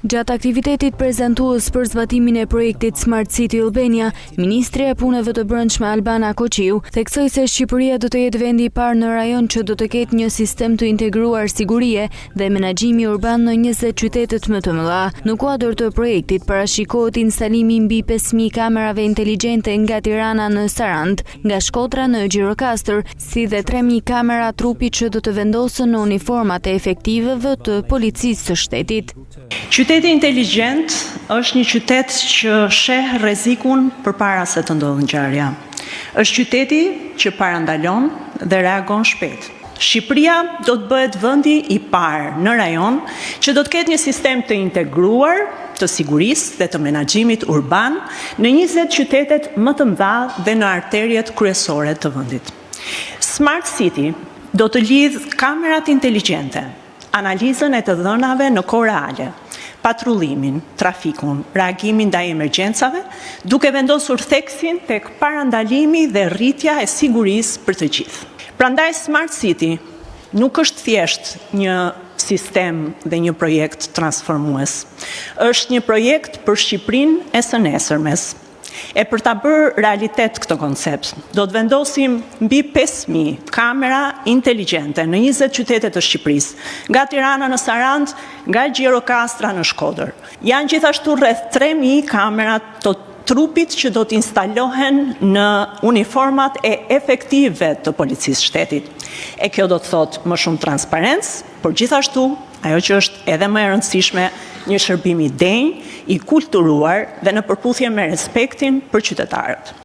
Gjatë aktivitetit prezantues për zbatimin e projektit Smart City Albania, Ministri e Punëve të Brendshme Albana Koqiu theksoi se Shqipëria do të jetë vendi i parë në rajon që do të ketë një sistem të integruar sigurie dhe menaxhimi urban në 20 qytete më të mëdha. Në kuadër të projektit parashikohet instalimi mbi 5000 kamerave inteligjente nga Tirana në Sarand, nga Shkodra në Gjirokastër, si dhe 3000 kamera trupi që do të vendosen në uniformat e efektivëve të policisë së shtetit. Qyteti inteligjent është një qytet që sheh rrezikun përpara se të ndodhë ngjarja. Është qyteti që parandalon dhe reagon shpejt. Shqipëria do të bëhet vendi i parë në rajon që do të ketë një sistem të integruar të sigurisë dhe të menaxhimit urban në 20 qytetet më të mëdha dhe në arterjet kryesore të vendit. Smart City do të lidh kamerat inteligjente, analizën e të dhënave në kohë reale, patrullimin, trafikun, reagimin ndaj emergjencave, duke vendosur theksin tek parandalimi dhe rritja e sigurisë për të gjithë. Prandaj Smart City nuk është thjesht një sistem dhe një projekt transformues. Është një projekt për Shqipërinë e së nesërmes. E për ta bërë realitet këtë koncept, do të vendosim mbi 5000 kamera inteligjente në 20 qytete të Shqipërisë, nga Tirana në Sarand, nga Gjirokastra në Shkodër. Janë gjithashtu rreth 3000 kamera të trupit që do të instalohen në uniformat e efektive të policisë shtetit. E kjo do të thotë më shumë transparencë, por gjithashtu, ajo që është edhe më e rëndësishme, një shërbim i denj, i kulturuar dhe në përputhje me respektin për qytetarët.